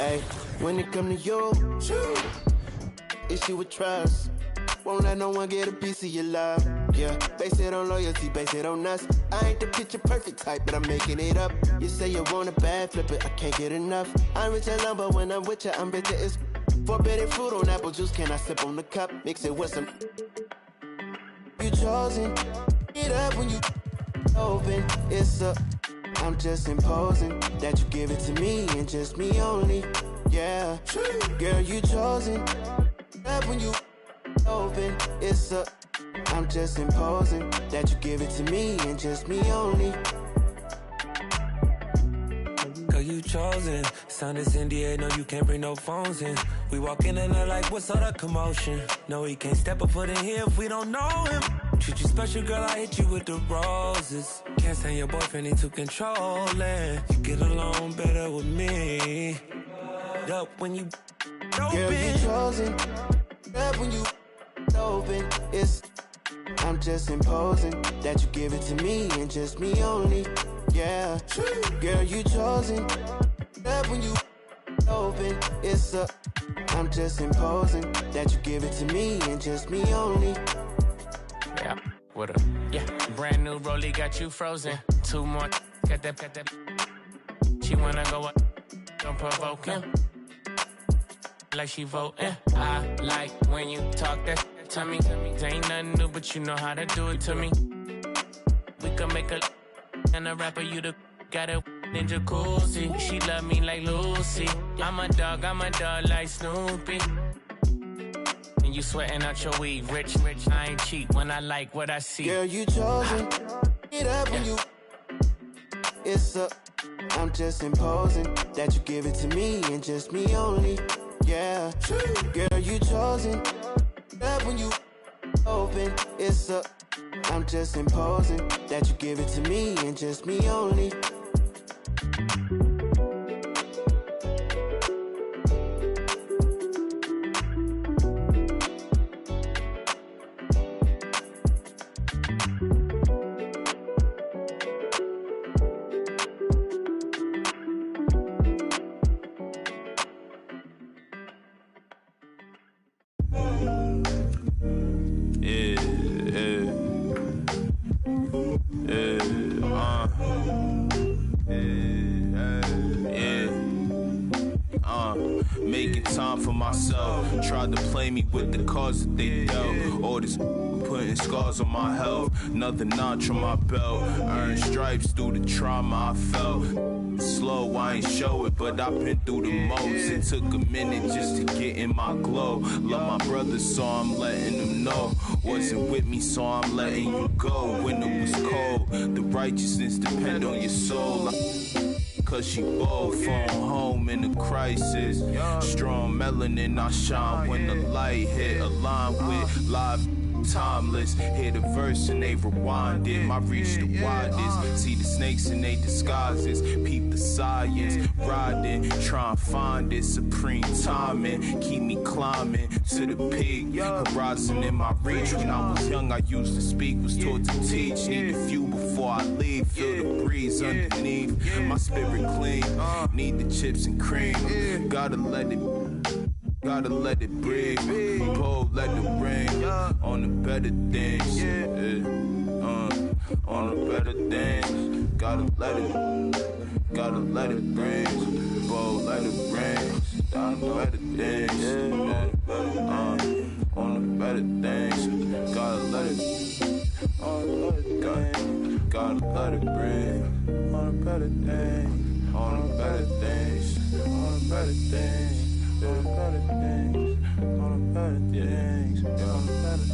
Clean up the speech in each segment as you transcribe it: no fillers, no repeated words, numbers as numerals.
Hey, when it come to you, issue with trust. Won't let no one get a piece of your love. Yeah, base it on loyalty, base it on us. I ain't the picture perfect type, but I'm making it up. You say you want a bad, flip it, I can't get enough. I'm rich alone, but when I'm with you, I'm bitter as forbidden fruit on apple juice. Can I sip on the cup? Mix it with some. You chosen. It up when you open. It's up. I'm just imposing that you give it to me and just me only. Yeah, girl, you chosen. Up when you open, it's up. I'm just imposing that you give it to me and just me only. Girl, you chosen. Sound is in the air, no, you can't bring no phones in. We walk in and they're like, what's all the commotion? No, he can't step a foot in here if we don't know him. Treat you special, girl, I hit you with the roses. Can't stand your boyfriend, he too controlling. You get along better with me. Up when you open. Girl, you chosen. Up when you open. It's. I'm just imposing that you give it to me and just me only. Yeah, girl, you chosen. Up when you open. It's up. I'm just imposing that you give it to me and just me only. Yeah, what up? Yeah, brand new rollie got you frozen. Two more, got that. She wanna go up, don't provoke him. Like she voting. I like when you talk that to me. There ain't nothing new, but you know how to do it to me. We can make a and a rapper, you the got a ninja jacuzzi. She love me like Lucy. I'm a dog like Snoopy. You sweating out your weed, rich, I ain't cheap when I like what I see. Girl, you chosen. It up when you. It's up. I'm just imposing that you give it to me and just me only. Yeah, girl, you chosen. Up when you open. It's up. I'm just imposing that you give it to me and just me only. Making time for myself. Tried to play me with the cards that they dealt. All this putting scars on my health. Another notch on my belt. Earned stripes through the trauma I felt. Slow, I ain't show it, but I've been through the most. It took a minute just to get in my glow. Love my brothers, so I'm letting them know. Wasn't with me, so I'm letting you go. When it was cold, the righteousness depend on your soul. Cause she both phone home in a crisis. Strong melanin, I shine when the light hit. Aligned with live timeless. Hit a verse and they rewind it. My reach the widest. See the snakes in they disguises. Peep the science. Riding, try and find it. Supreme timing. Keep me climbing to the peak. Horizon in my reach. When I was young, I used to speak. Was taught to teach. Need a few before I leave. Feel the breeze underneath. My spirit clean. Need the chips and cream. Gotta let it breathe. Pull, let it rain. On the better things. On the better things. Gotta let it rain. Pull, let it rain. On the better things. On the better things. Gotta let it rain. On the better things. On the better things. On the better things. On the better things, on the better things, on the better things, on the better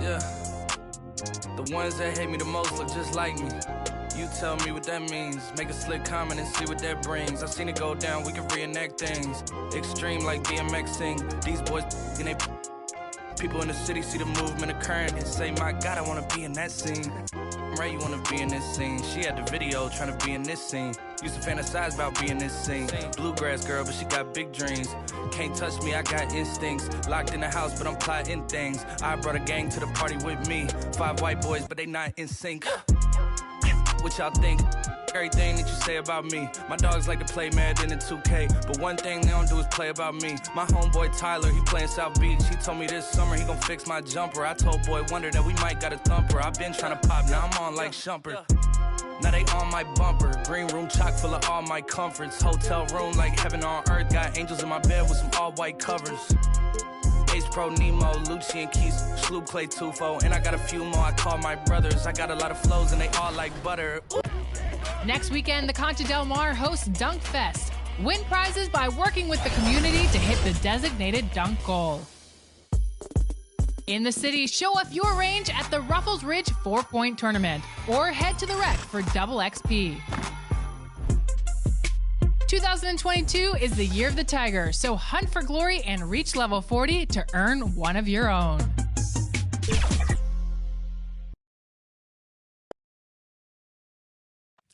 Yeah, the ones that hate me the most look just like me. You tell me what that means. Make a slick comment and see what that brings. I seen it go down, we can reenact things. Extreme like BMXing. These boys and they People in the city see the movement occurring and say, my God, I wanna be in that scene. Right, you wanna be in this scene. She had the video trying to be in this scene. Used to fantasize about being this scene. Bluegrass girl, but she got big dreams. Can't touch me, I got instincts. Locked in the house, but I'm plotting things. I brought a gang to the party with me. 5 white boys, but they not in sync. What y'all think? Everything that you say about me. My dogs like to play Madden in 2K, but one thing they don't do is play about me. My homeboy Tyler, he playing South Beach. He told me this summer he gon' fix my jumper. I told Boy Wonder that we might got a thumper. I've been trying to pop, now I'm on like Shumpert. Now they on my bumper. Green room chock full of all my comforts. Hotel room like heaven on earth. Got angels in my bed with some all white covers. Ace Pro Nemo, Lucci and Keys, Sloop Clay Tufo, and I got a few more I call my brothers. I got a lot of flows and they all like butter. Next weekend, the Concha Del Mar hosts Dunk Fest. Win prizes by working with the community to hit the designated dunk goal. In the city, show off your range at the Ruffles Ridge 4-Point Tournament or head to the Rec for double XP. 2022 is the year of the Tiger, so hunt for glory and reach level 40 to earn one of your own.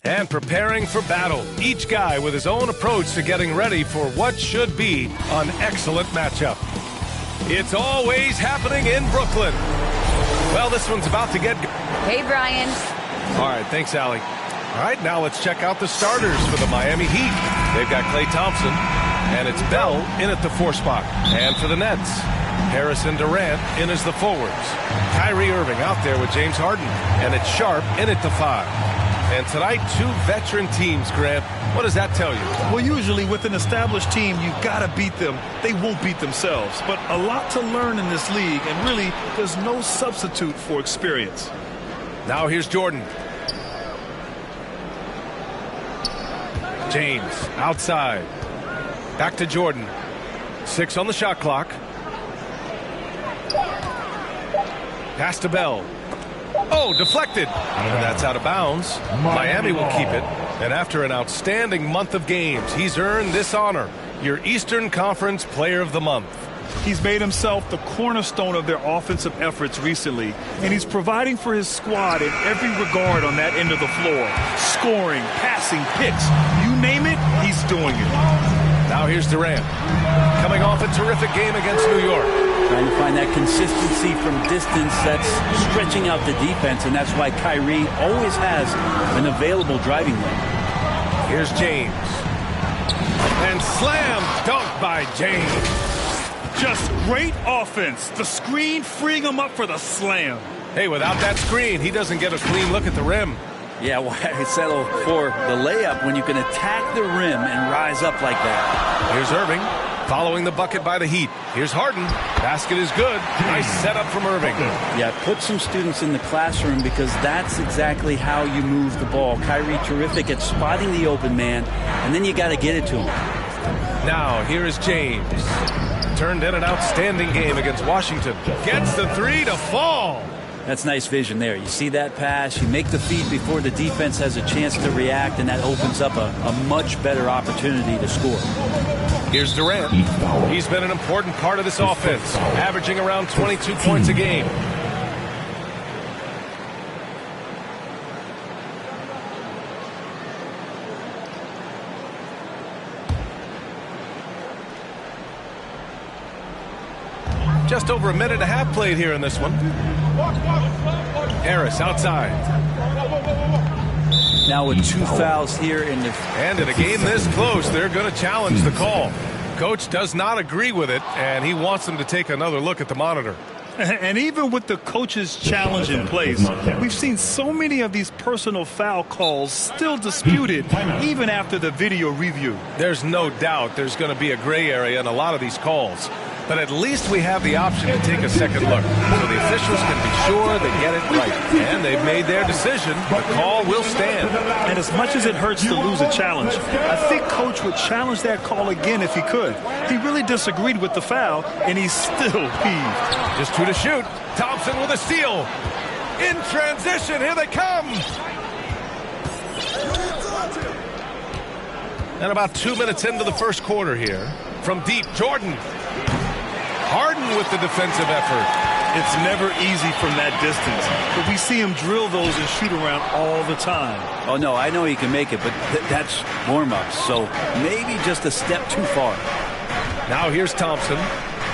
And preparing for battle, each guy with his own approach to getting ready for what should be an excellent matchup. It's always happening in Brooklyn. Well, this one's about to get... Hey, Brian. All right, thanks, Allie. All right, now let's check out the starters for the Miami Heat. They've got Klay Thompson, and it's Bell in at the 4 spot. And for the Nets, Harris and Durant in as the forwards. Kyrie Irving out there with James Harden, and it's Sharp in at the 5. And tonight, 2 veteran teams, Grant. What does that tell you? Well, usually with an established team, you got to beat them. They won't beat themselves. But a lot to learn in this league, and really, there's no substitute for experience. Now here's Jordan. James outside. Back to Jordan. 6 on the shot clock. Pass to Bell. Oh, deflected. And that's out of bounds. Miami will keep it. And after an outstanding month of games, he's earned this honor, your Eastern Conference Player of the Month. He's made himself the cornerstone of their offensive efforts recently, and he's providing for his squad in every regard on that end of the floor. Scoring, passing, picks, you name it, he's doing it. Now here's Durant, coming off a terrific game against New York. Trying to find that consistency from distance that's stretching out the defense, and that's why Kyrie always has an available driving lane. Here's James. And slam dunk by James. Just great offense. The screen freeing him up for the slam. Hey, without that screen, he doesn't get a clean look at the rim. Yeah, why settle for the layup when you can attack the rim and rise up like that? Here's Irving, following the bucket by the Heat. Here's Harden. Basket is good. Nice setup from Irving. Yeah, put some students in the classroom because that's exactly how you move the ball. Kyrie terrific at spotting the open man, and then you got to get it to him. Now, here is James. Turned in an outstanding game against Washington. Gets the 3 to fall. That's nice vision there. You see that pass, you make the feed before the defense has a chance to react, and that opens up a much better opportunity to score. Here's Durant. He's been an important part of this offense, averaging around 22 points a game. Just over a minute and a half played here in this one. Harris outside. Now with 2 fouls here in the... And in a game this close, they're going to challenge the call. Coach does not agree with it, and he wants them to take another look at the monitor. And even with the coach's challenge in place, we've seen so many of these personal foul calls still disputed even after the video review. There's no doubt there's going to be a gray area in a lot of these calls. But at least we have the option to take a second look, so the officials can be sure they get it right. And they've made their decision. The call will stand. And as much as it hurts to lose a challenge, I think Coach would challenge that call again if he could. He really disagreed with the foul, and he's still peeved. Just 2 to shoot. Thompson with a steal. In transition, here they come. And about 2 minutes into the first quarter here. From deep, Jordan. Harden with the defensive effort. It's never easy from that distance, but we see him drill those and shoot around all the time. Oh, no, I know he can make it, but that's warm-ups, so maybe just a step too far. Now here's Thompson.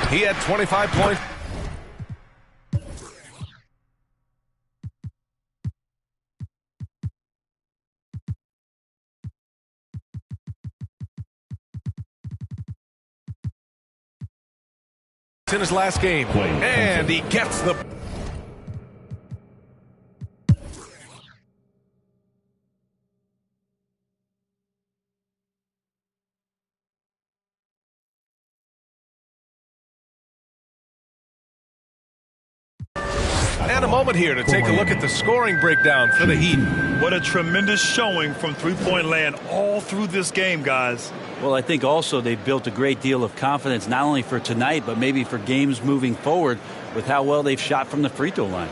He had 25 points. In his last game, and he gets the and a moment here to take a look at the scoring breakdown for the Heat. What a tremendous showing from three-point land all through this game, guys. Well, I think also they've built a great deal of confidence, not only for tonight, but maybe for games moving forward with how well they've shot from the free throw line.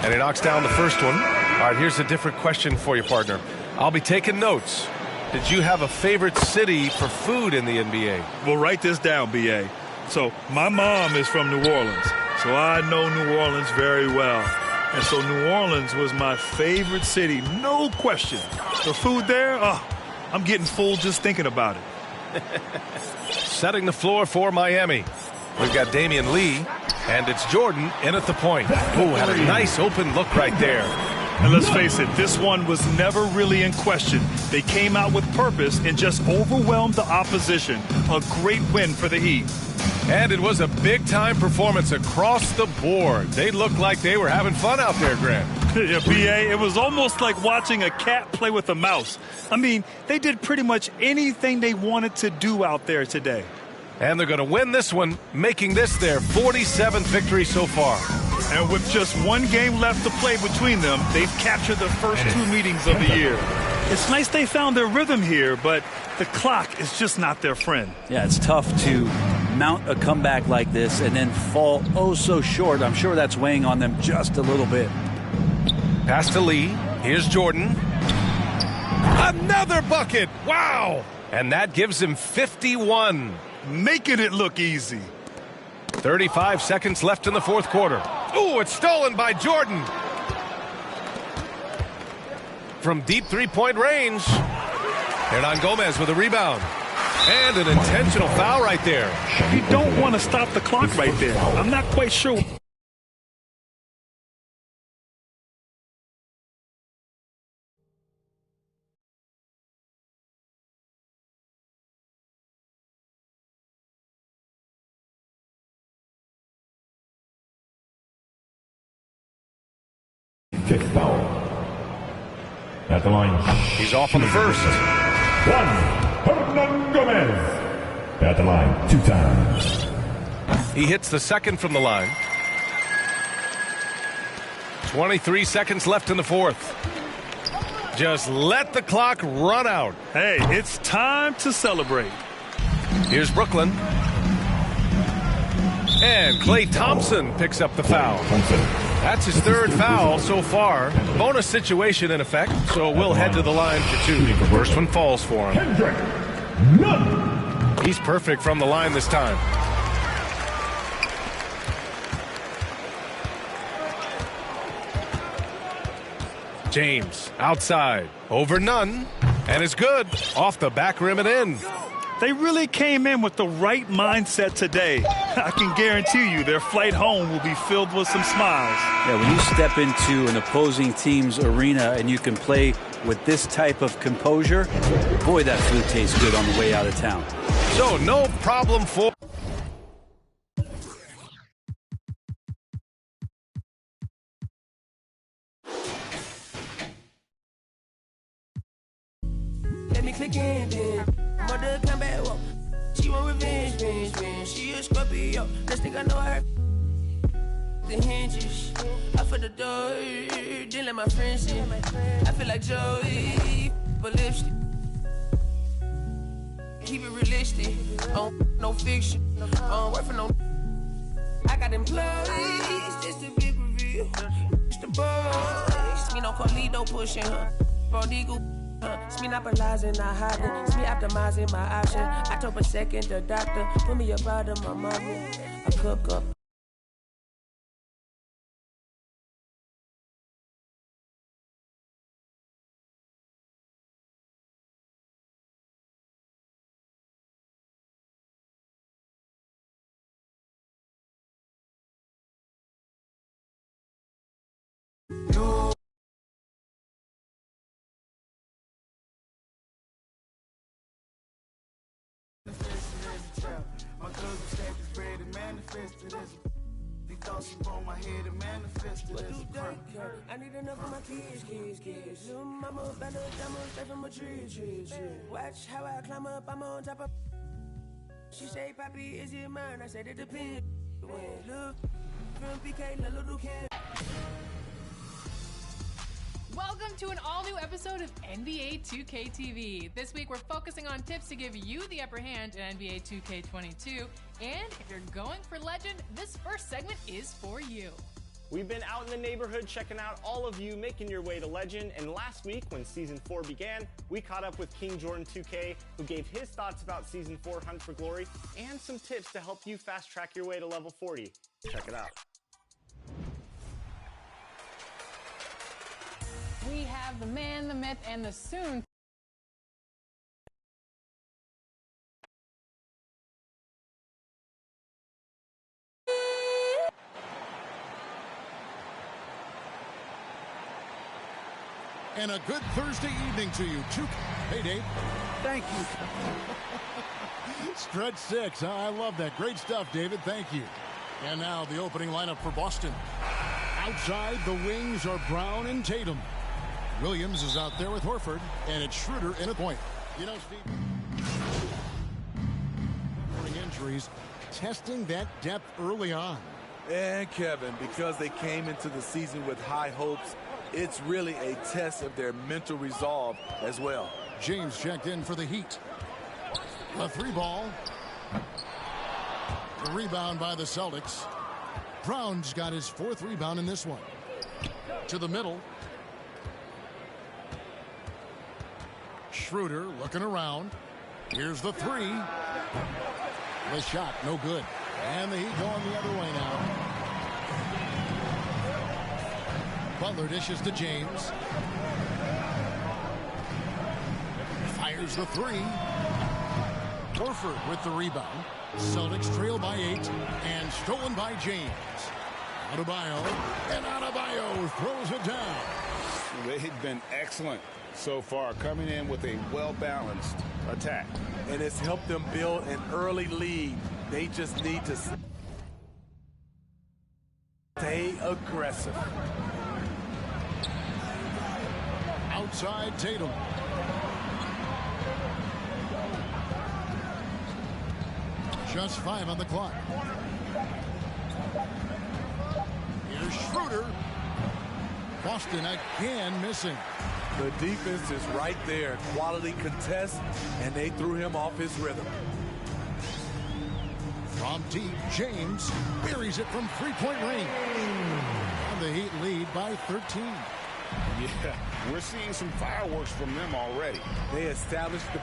And he knocks down the first one. All right, here's a different question for you, partner. I'll be taking notes. Did you have a favorite city for food in the NBA? Well, write this down, B.A. So my mom is from New Orleans, so I know New Orleans very well. And so New Orleans was my favorite city, no question. The food there, I'm getting full just thinking about it. Setting the floor for Miami. We've got Damian Lee, and it's Jordan in at the point. Oh, had a nice open look right there. And let's face it, this one was never really in question. They came out with purpose and just overwhelmed the opposition. A great win for the Heat. And it was a big-time performance across the board. They looked like they were having fun out there, Grant. Yeah, B.A., it was almost like watching a cat play with a mouse. I mean, they did pretty much anything they wanted to do out there today. And they're going to win this one, making this their 47th victory so far. And with just one game left to play between them, they've captured the first two meetings of the year. It's nice they found their rhythm here, but the clock is just not their friend. Yeah, it's tough to mount a comeback like this and then fall so short. I'm sure that's weighing on them just a little bit. Pass to Lee. Here's Jordan. Another bucket. Wow. And that gives him 51. Making it look easy. 35 seconds left in the fourth quarter. Ooh, it's stolen by Jordan. From deep three-point range. Hernan Gomez with a rebound. And an intentional foul right there. You don't want to stop the clock right there. I'm not quite sure. Fifth foul. At the line. He's off on the first. Hernan Gomez. At the line 2 times. He hits the second from the line. 23 seconds left in the fourth. Just let the clock run out. Hey, it's time to celebrate. Here's Brooklyn. And Klay Thompson picks up the foul. That's his third foul so far. Bonus situation in effect, so we'll head to the line for 2. The first one falls for him. He's perfect from the line this time. James outside over Nunn, and it's good off the back rim and in. They really came in with the right mindset today. I can guarantee you their flight home will be filled with some smiles. Yeah, when you step into an opposing team's arena and you can play with this type of composure, boy, that food tastes good on the way out of town. So no problem for... Let me click in, then. Mother come back, whoa. She want revenge, revenge. She a Scorpio. Next thing I know, her the hinges. I for the door, then let my friends in. I feel like Joey, but lipstick. Keep it realistic. No fiction. Work for no. I got employees. Just a big reveal. It's the ball. no Carlito pushing her. Prodigal, me not realizing, not hiding. It's me optimizing my option. I told per second the doctor, put me up out of my mama. I cook up. My cousin stacked his bread and manifested as he thought she on my head and manifested as a crime. I need enough for my kids. Little mama better diamond straight from a tree. Watch how I climb up, I'm on top of. She say, Papi, is it mine? I said it depends. Look, from PK, little kid. Welcome to an all-new episode of NBA 2K TV. This week we're focusing on tips to give you the upper hand in NBA 2K22. And if you're going for Legend, this first segment is for you. We've been out in the neighborhood checking out all of you making your way to Legend, and last week when Season 4 began, we caught up with King Jordan 2K, who gave his thoughts about Season 4 Hunt for Glory, and some tips to help you fast-track your way to level 40. Check it out. We have the man, the myth, and the soon and a good Thursday evening to you. Hey, Dave. Thank you. Stretch 6. I love that. Great stuff, David. Thank you. And now the opening lineup for Boston. Outside, the wings are Brown and Tatum. Williams is out there with Horford, and it's Schroeder in a point. You know, Steve, injuries, testing that depth early on. And Kevin, because they came into the season with high hopes, it's really a test of their mental resolve as well. James checked in for the Heat. A 3-ball. The rebound by the Celtics. Brown's got his 4th rebound in this one. To the middle. Schroeder looking around. Here's the 3. The shot, no good. And the Heat going the other way now. Butler dishes to James. Fires the 3. Horford with the rebound. Celtics trail by 8 and stolen by James. Adebayo, and Adebayo throws it down. They've been excellent so far, coming in with a well-balanced attack. And it's helped them build an early lead. They just need to stay aggressive. Outside Tatum. Just 5 on the clock. Here's Schroeder. Boston again missing. The defense is right there. Quality contest, and they threw him off his rhythm. From deep, James buries it from 3-point range. And the Heat lead by 13. Yeah, we're seeing some fireworks from them already. They established the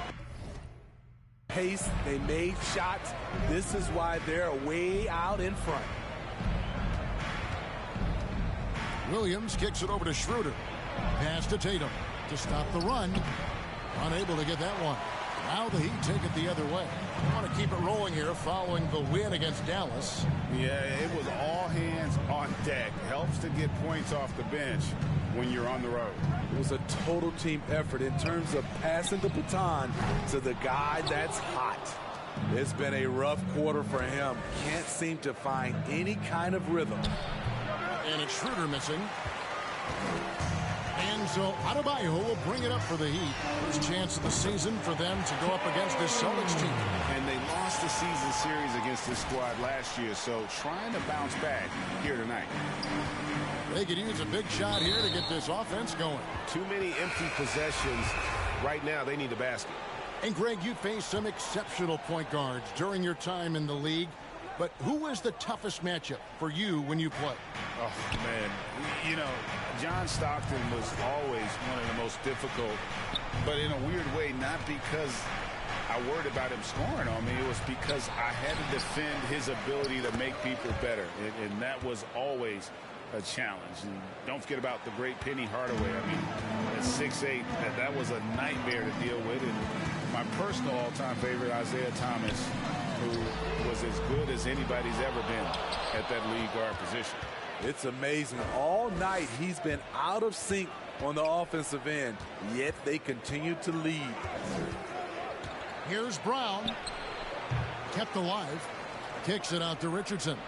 pace. They made shots. This is why they're way out in front. Williams kicks it over to Schroeder. Pass to Tatum to stop the run. Unable to get that one. Now the Heat take it the other way. I want to keep it rolling here following the win against Dallas. Yeah, it was all hands on deck. Helps to get points off the bench when you're on the road. It was a total team effort in terms of passing the baton to the guy that's hot. It's been a rough quarter for him. Can't seem to find any kind of rhythm. And it's Schroeder missing. And so Adebayo will bring it up for the Heat. First chance of the season for them to go up against this Celtics team. And they lost the season series against this squad last year, so trying to bounce back here tonight. They could use a big shot here to get this offense going. Too many empty possessions. Right now, they need the basket. And Greg, you faced some exceptional point guards during your time in the league. But who is the toughest matchup for you when you play? Oh, man. You know, John Stockton was always one of the most difficult, but in a weird way, not because I worried about him scoring on me. It was because I had to defend his ability to make people better, and that was always a challenge. And don't forget about the great Penny Hardaway. I mean, at 6'8", that was a nightmare to deal with. And my personal all-time favorite, Isaiah Thomas, who was as good as anybody's ever been at that lead guard position. It's amazing. All night he's been out of sync on the offensive end, yet they continue to lead. Here's Brown. Kept alive. Kicks it out to Richardson.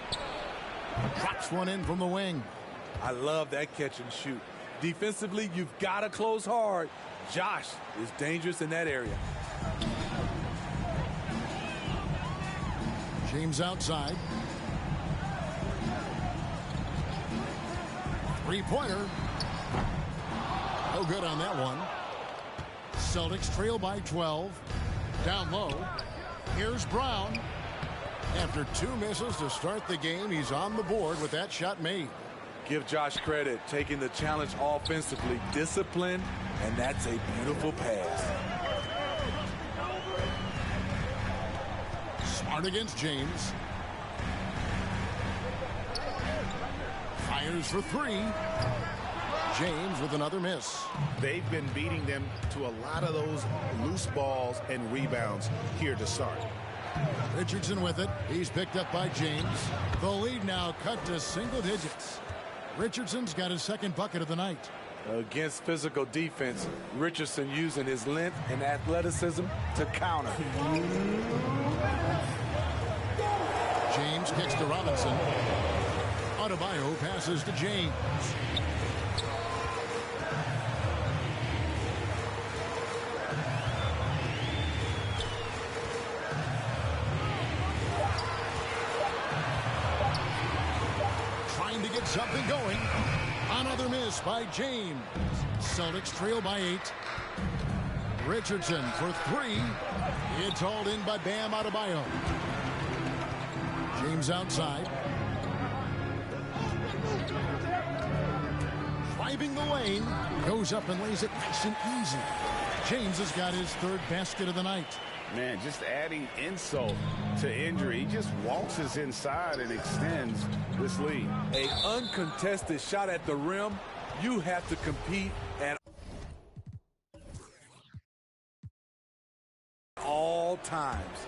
Drops one in from the wing. I love that catch and shoot. Defensively, you've got to close hard. Josh is dangerous in that area. James outside. Three-pointer. No good on that one. Celtics trail by 12. Down low. Here's Brown. After 2 misses to start the game, he's on the board with that shot made. Give Josh credit, taking the challenge offensively, disciplined, and that's a beautiful pass. Smart against James. Fires for 3. James with another miss. They've been beating them to a lot of those loose balls and rebounds here to start. Richardson with it. He's picked up by James. The lead now cut to single digits. Richardson's got his second bucket of the night. Against physical defense, Richardson using his length and athleticism to counter. James kicks to Robinson. Adebayo passes to James. Trying to get something going. Another miss by James. Celtics trail by 8. Richardson for 3. It's hauled in by Bam Adebayo. James outside. Driving the lane. Goes up and lays it nice and easy. James has got his third basket of the night. Man, just adding insult to injury. He just waltzes inside and extends this lead. An uncontested shot at the rim. You have to compete at all times.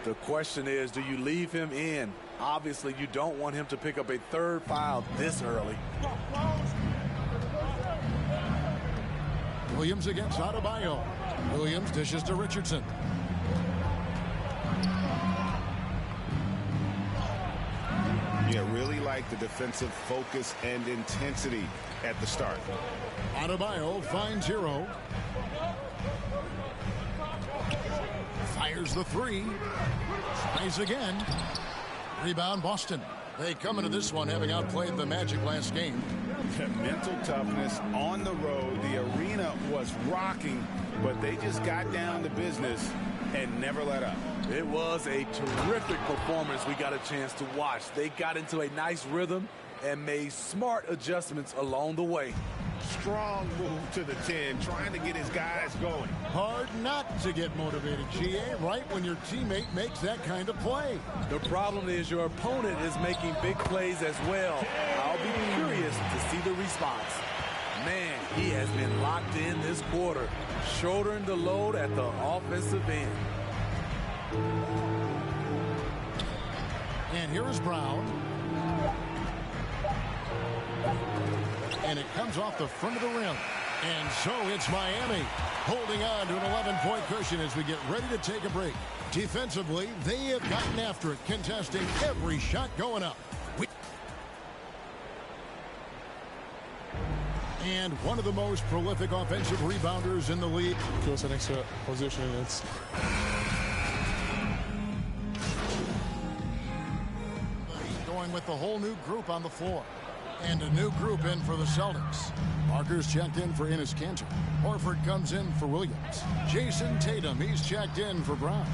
The question is, do you leave him in? Obviously, you don't want him to pick up a third foul this early. Williams against Adebayo. Williams dishes to Richardson. Yeah, really like the defensive focus and intensity at the start. Adebayo finds Hero. Fires the 3. Tries again. Rebound Boston. They come into this one having outplayed the Magic last game. Mental toughness on the road. The arena was rocking, but they just got down to business and never let up. It was a terrific performance we got a chance to watch. They got into a nice rhythm and made smart adjustments along the way. Strong move to the 10, trying to get his guys going. Hard not to get motivated, GA, right when your teammate makes that kind of play. The problem is your opponent is making big plays as well. I'll be curious to see the response. Man, he has been locked in this quarter, shouldering the load at the offensive end. And here is Brown. And it comes off the front of the rim. And so it's Miami holding on to an 11-point cushion as we get ready to take a break. Defensively, they have gotten after it, contesting every shot going up. And one of the most prolific offensive rebounders in the league. Goes an extra position. It's going with the whole new group on the floor. And a new group in for the Celtics. Parker's checked in for Enes Kanter. Horford comes in for Williams. Jason Tatum, he's checked in for Brown.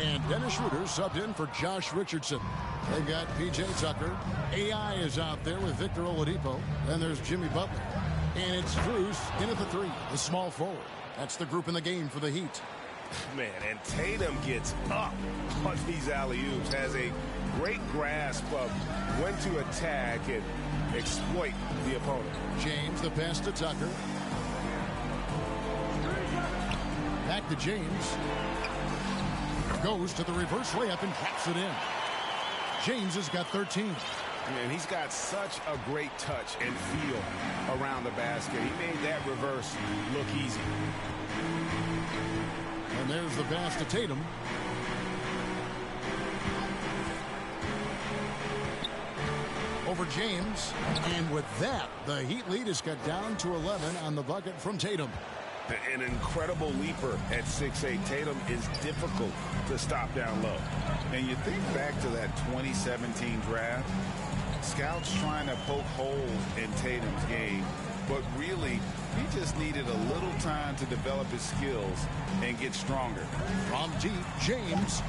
And Dennis Schroeder subbed in for Josh Richardson. They've got P.J. Tucker. AI is out there with Victor Oladipo. Then there's Jimmy Butler. And it's Strus in at the 3, the small forward. That's the group in the game for the Heat. Man, and Tatum gets up on these alley-oops, has a great grasp of when to attack and exploit the opponent. James, the pass to Tucker. Back to James. Goes to the reverse layup and taps it in. James has got 13. And he's got such a great touch and feel around the basket. He made that reverse look easy. And there's the pass to Tatum. Over James. And with that, the Heat lead is cut down to 11 on the bucket from Tatum. An incredible leaper at 6'8". Tatum is difficult to stop down low. And you think back to that 2017 draft, scouts trying to poke holes in Tatum's game, but really, he just needed a little time to develop his skills and get stronger. From deep, James.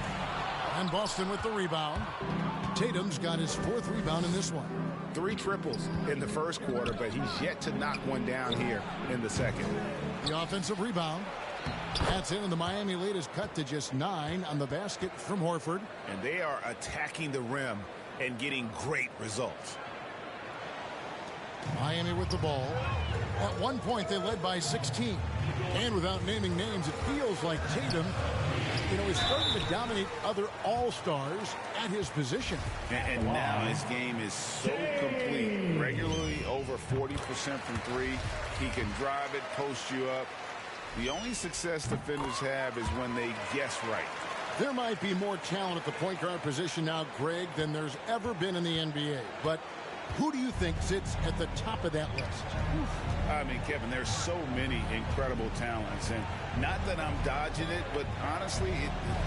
And Boston with the rebound. Tatum's got his 4th rebound in this one. 3 triples in the first quarter, but he's yet to knock one down here in the second. The offensive rebound. That's in, and the Miami lead is cut to just 9 on the basket from Horford. And they are attacking the rim and getting great results. Miami with the ball. At one point, they led by 16. And without naming names, it feels like Tatum, is starting to dominate other all-stars at his position. And now his game is so complete. Regularly over 40% from 3. He can drive it, post you up. The only success defenders have is when they guess right. There might be more talent at the point guard position now, Greg, than there's ever been in the NBA. But who do you think sits at the top of that list? I mean, Kevin, there's so many incredible talents. And not that I'm dodging it, but honestly,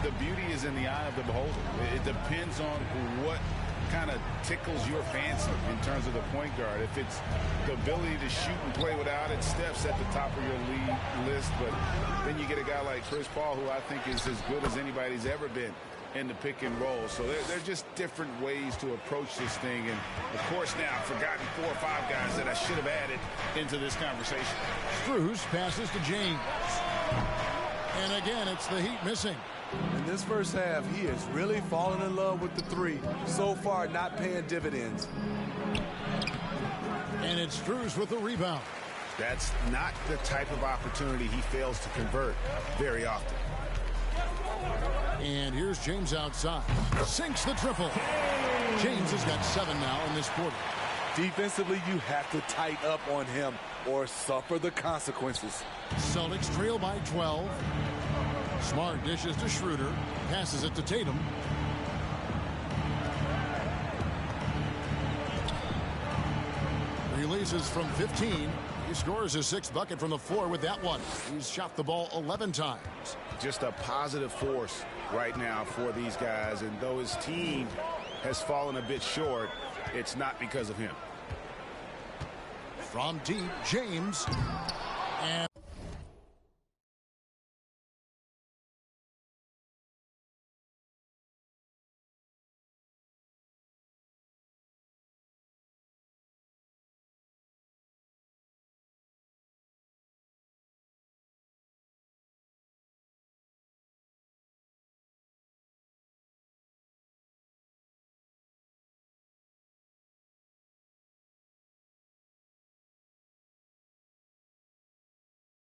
the beauty is in the eye of the beholder. It depends on what kind of tickles your fancy in terms of the point guard. If it's the ability to shoot and play without it, Steph's at the top of your league list. But then you get a guy like Chris Paul, who I think is as good as anybody's ever been in the pick and roll. So they're just different ways to approach this thing. And of course now I've forgotten 4 or 5 guys that I should have added into this conversation. Strus passes to James. And again, it's the Heat missing. In this first half, he has really fallen in love with the 3. So far, not paying dividends. And it's Strus with the rebound. That's not the type of opportunity he fails to convert very often. And here's James outside. Sinks the triple. James has got 7 now in this quarter. Defensively, you have to tighten up on him or suffer the consequences. Celtics trail by 12. Smart dishes to Schroeder. Passes it to Tatum. Releases from 15. He scores his 6th bucket from the floor with that one. He's shot the ball 11 times. Just a positive force right now for these guys. And though his team has fallen a bit short, it's not because of him. From deep, James.